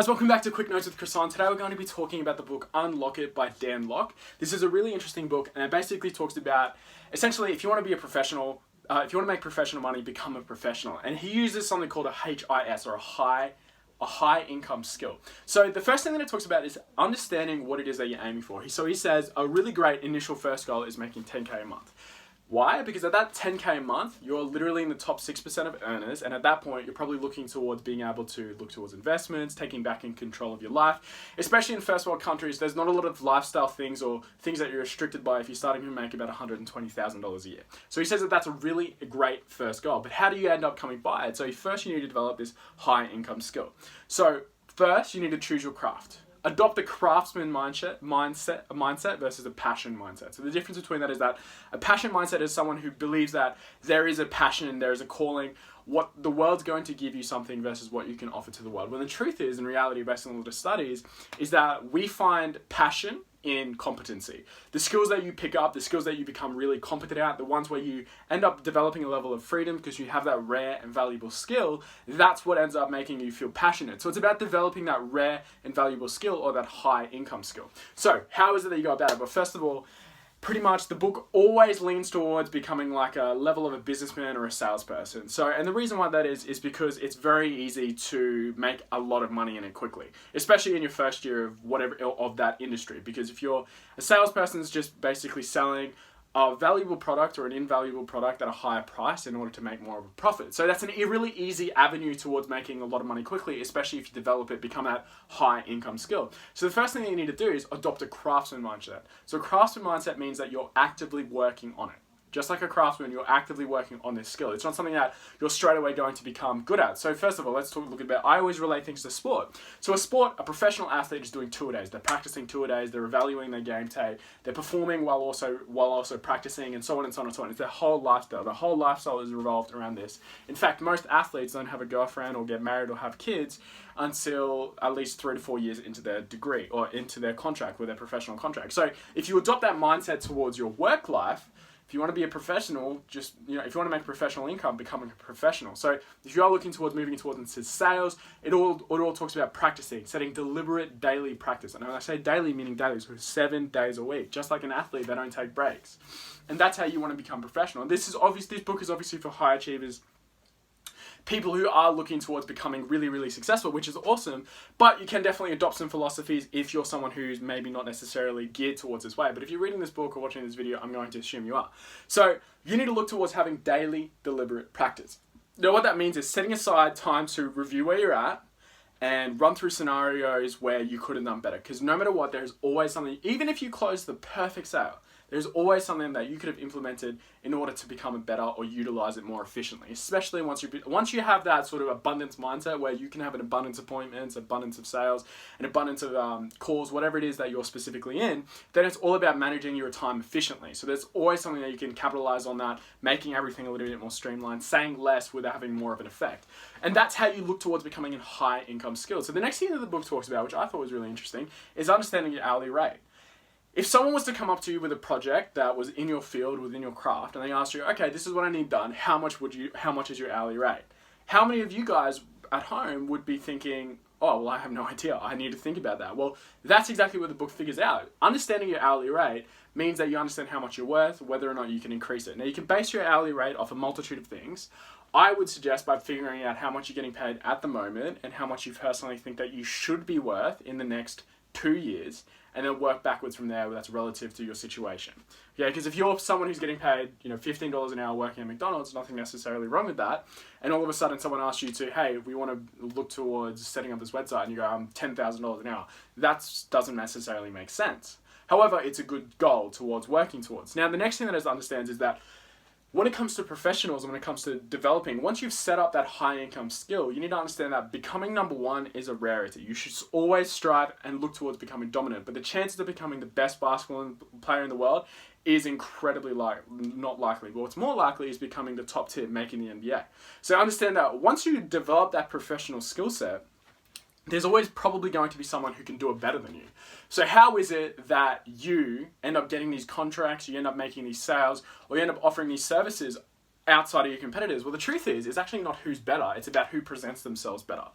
Guys, welcome back to Quick Notes with Chris. Today we're going to be talking about the book Unlock It by Dan Lok. This is a really interesting book, and it basically talks about, essentially, if you want to be a professional, if you want to make professional money, become a professional. And he uses something called a HIS, or a high income skill. So the first thing that it talks about is understanding what it is that you're aiming for. So he says a really great initial first goal is making 10K a month. Why? Because at that 10K a month, you're literally in the top 6% of earners, and at that point, you're probably looking towards being able to look towards investments, taking back in control of your life. Especially in first world countries, there's not a lot of lifestyle things or things that you're restricted by if you're starting to make about $120,000 a year. So he says that that's a really great first goal, but how do you end up coming by it? So first you need to develop this high income skill. So first, you need to choose your craft. Adopt a craftsman mindset versus a passion mindset. So the difference between that is that a passion mindset is someone who believes that there is a passion, there is a calling, what the world's going to give you something versus what you can offer to the world. When the truth is, in reality, based on all the studies, is that we find passion in competency. The skills that you pick up, the skills that you become really competent at, the ones where you end up developing a level of freedom because you have that rare and valuable skill, that's what ends up making you feel passionate. So it's about developing that rare and valuable skill, or that high income skill. So how is it that you go about it? Well, first of all, pretty much the book always leans towards becoming like a level of a businessman or a salesperson. So, and the reason why that is because it's very easy to make a lot of money in it quickly, especially in your first year of whatever of that industry. Because if you're a salesperson, it's just basically selling a valuable product or an invaluable product at a higher price in order to make more of a profit. So that's a really easy avenue towards making a lot of money quickly, especially if you develop it, become that high income skill. So the first thing that you need to do is adopt a craftsman mindset. So a craftsman mindset means that you're actively working on it. Just like a craftsman, you're actively working on this skill. It's not something that you're straight away going to become good at. So first of all, let's look about, I always relate things to sport. So a professional athlete is doing two-a-days. They're practicing two-a-days, they're evaluating their game tape, they're performing while also practicing, and so on and so on and so on. It's their whole lifestyle. The whole lifestyle is revolved around this. In fact, most athletes don't have a girlfriend or get married or have kids until at least 3 to 4 years into their degree or into their contract, with their professional contract. So if you adopt that mindset towards your work life, if you want to be a professional, if you want to make professional income, becoming a professional. So if you are looking towards moving towards into sales, it all talks about practicing, setting deliberate daily practice. And when I say daily, meaning daily, so 7 days a week. Just like an athlete, they don't take breaks. And that's how you want to become professional. And this book is obviously for high achievers, people who are looking towards becoming really, really successful, which is awesome. But you can definitely adopt some philosophies if you're someone who's maybe not necessarily geared towards this way. But if you're reading this book or watching this video, I'm going to assume you are. So you need to look towards having daily deliberate practice. Now, what that means is setting aside time to review where you're at and run through scenarios where you could have done better. Because no matter what, there's always something, even if you close the perfect sale, there's always something that you could have implemented in order to become a better or utilize it more efficiently. Especially once you have that sort of abundance mindset where you can have an abundance of appointments, abundance of sales, an abundance of calls, whatever it is that you're specifically in, then it's all about managing your time efficiently. So there's always something that you can capitalize on, that making everything a little bit more streamlined, saying less without having more of an effect. And that's how you look towards becoming a high income skill. So the next thing that the book talks about, which I thought was really interesting, is understanding your hourly rate. If someone was to come up to you with a project that was in your field, within your craft, and they asked you, okay, this is what I need done, how much is your hourly rate? How many of you guys at home would be thinking, oh, well, I have no idea, I need to think about that? Well, that's exactly what the book figures out. Understanding your hourly rate means that you understand how much you're worth, whether or not you can increase it. Now, you can base your hourly rate off a multitude of things. I would suggest by figuring out how much you're getting paid at the moment and how much you personally think that you should be worth in the next 2 years, and then work backwards from there, that's relative to your situation. Yeah, because if you're someone who's getting paid, $15 an hour working at McDonald's, nothing necessarily wrong with that, and all of a sudden someone asks you to, hey, we want to look towards setting up this website, and you go, I'm $10,000 an hour. That doesn't necessarily make sense. However, it's a good goal towards working towards. Now, the next thing that it understands is that when it comes to professionals and when it comes to developing, once you've set up that high income skill, you need to understand that becoming number one is a rarity. You should always strive and look towards becoming dominant, but the chances of becoming the best basketball player in the world is incredibly not likely. But what's more likely is becoming the top tip, making the NBA. So understand that once you develop that professional skill set, there's always probably going to be someone who can do it better than you. So how is it that you end up getting these contracts, you end up making these sales, or you end up offering these services outside of your competitors? Well, the truth is, it's actually not who's better, it's about who presents themselves better.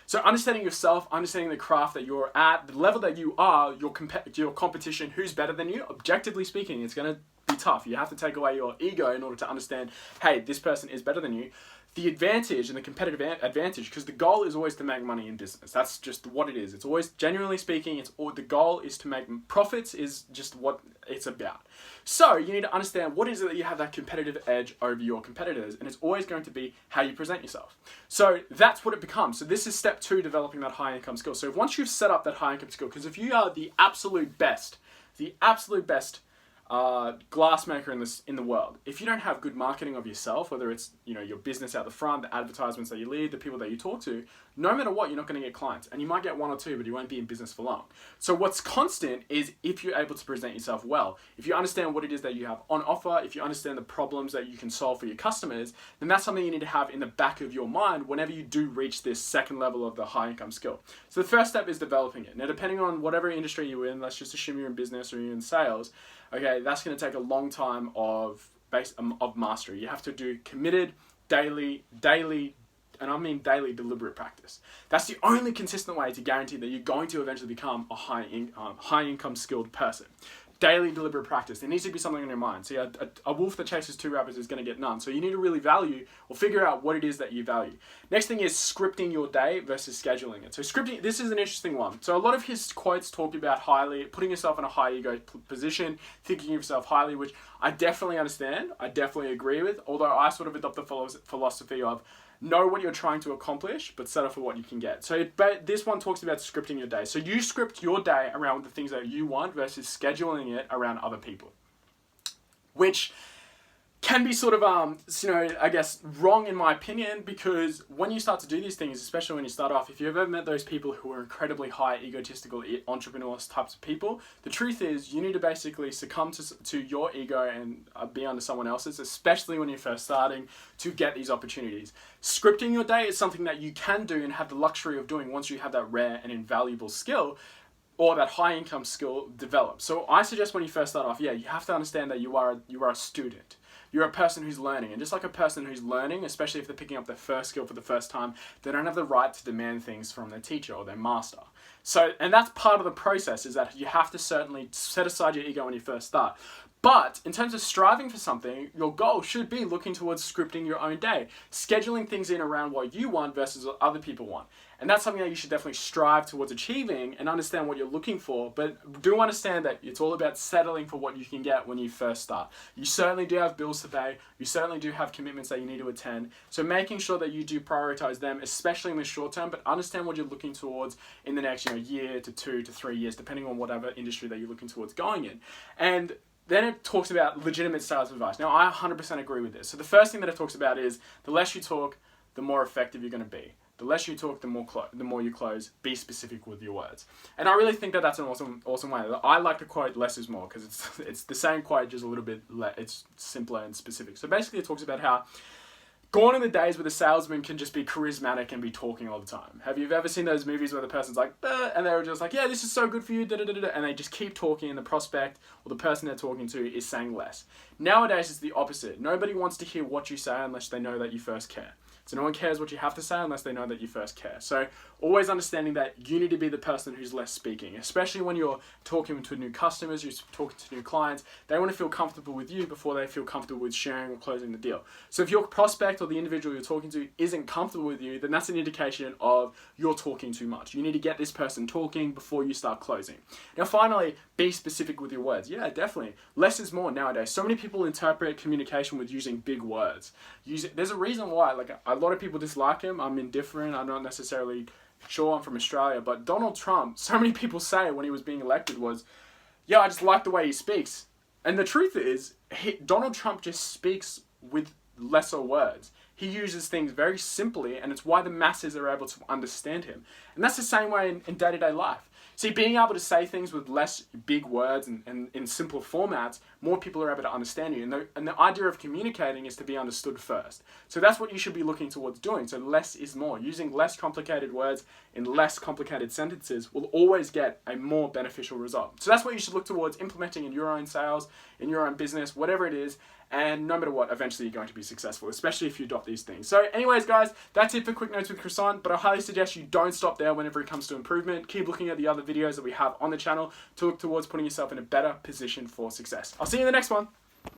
So understanding yourself, understanding the craft that you're at, the level that you are, your competition, who's better than you, objectively speaking, it's going to be tough. You have to take away your ego in order to understand, hey, this person is better than you. The advantage and the competitive advantage, because the goal is always to make money in business. That's just what it is. It's always, genuinely speaking, the goal is to make profits, is just what it's about. So you need to understand what is it that you have that competitive edge over your competitors, and it's always going to be how you present yourself. So that's what it becomes. So this is step 2, developing that high income skill. So once you've set up that high income skill, because if you are the absolute best glassmaker in the world, if you don't have good marketing of yourself, whether it's your business out the front, the advertisements that you lead, the people that you talk to, no matter what, you're not going to get clients, and you might get 1 or 2, but you won't be in business for long. So what's constant is if you're able to present yourself well, if you understand what it is that you have on offer, if you understand the problems that you can solve for your customers, then that's something you need to have in the back of your mind whenever you do reach this second level of the high income skill. So the first step is developing it. Now, depending on whatever industry you're in, let's just assume you're in business or you're in sales, okay, that's going to take a long time of mastery. You have to do committed, daily, and I mean daily, deliberate practice. That's the only consistent way to guarantee that you're going to eventually become a high income skilled person. Daily, deliberate practice. There needs to be something in your mind. See, a wolf that chases 2 rabbits is going to get none. So you need to really value or figure out what it is that you value. Next thing is scripting your day versus scheduling it. So scripting, this is an interesting one. So a lot of his quotes talk about putting yourself in a high ego position, thinking of yourself highly, which I definitely understand. I definitely agree with. Although I sort of adopt the philosophy of know what you're trying to accomplish, but settle for what you can get. So this one talks about scripting your day. So you script your day around the things that you want versus scheduling it around other people, which can be sort of, I guess, wrong in my opinion, because when you start to do these things, especially when you start off, if you've ever met those people who are incredibly high, egotistical, entrepreneurial types of people, the truth is you need to basically succumb to your ego and be under someone else's, especially when you're first starting, to get these opportunities. Scripting your day is something that you can do and have the luxury of doing once you have that rare and invaluable skill, or that high income skill developed. So I suggest when you first start off, you have to understand that you are a student. You're a person who's learning, and just like a person who's learning, especially if they're picking up their first skill for the first time, they don't have the right to demand things from their teacher or their master. So, and that's part of the process, is that you have to certainly set aside your ego when you first start. But in terms of striving for something, your goal should be looking towards scripting your own day, scheduling things in around what you want versus what other people want. And that's something that you should definitely strive towards achieving and understand what you're looking for. But do understand that it's all about settling for what you can get when you first start. You certainly do have bills to pay. You certainly do have commitments that you need to attend. So making sure that you do prioritize them, especially in the short term, but understand what you're looking towards in the next year to 2 to 3 years, depending on whatever industry that you're looking towards going in. And then it talks about legitimate sales advice. Now, I 100% agree with this. So the first thing that it talks about is the less you talk, the more effective you're going to be. The less you talk, the more you close. Be specific with your words. And I really think that that's an awesome way. I like to quote less is more, because it's the same quote, just a little bit it's simpler and specific. So basically it talks about how gone are the days where the salesman can just be charismatic and be talking all the time. Have you ever seen those movies where the person's like, and they're just like, yeah, this is so good for you, and they just keep talking, and the prospect or the person they're talking to is saying less. Nowadays, it's the opposite. Nobody wants to hear what you say unless they know that you first care. So no one cares what you have to say unless they know that you first care. So always understanding that you need to be the person who's less speaking, especially when you're talking to new customers, you're talking to new clients. They want to feel comfortable with you before they feel comfortable with sharing or closing the deal. So if your prospect or the individual you're talking to isn't comfortable with you, then that's an indication of you're talking too much. You need to get this person talking before you start closing. Now finally, be specific with your words. Yeah, definitely. Less is more nowadays. So many people interpret communication with using big words. There's a reason why, a lot of people dislike him. I'm indifferent. I'm not necessarily sure. I'm from Australia. But Donald Trump, so many people say when he was being elected was, yeah, I just like the way he speaks. And the truth is, Donald Trump just speaks with lesser words. He uses things very simply, and it's why the masses are able to understand him. And that's the same way in day-to-day life. See, being able to say things with less big words and in simpler formats, more people are able to understand you. And the idea of communicating is to be understood first. So that's what you should be looking towards doing. So less is more. Using less complicated words in less complicated sentences will always get a more beneficial result. So that's what you should look towards implementing in your own sales, in your own business, whatever it is. and no matter what, eventually you're going to be successful, especially if you adopt these things. So anyways, guys, that's it for Quick Notes with Croissant, but I highly suggest you don't stop there whenever it comes to improvement. Keep looking at the other videos that we have on the channel to look towards putting yourself in a better position for success. I'll see you in the next one.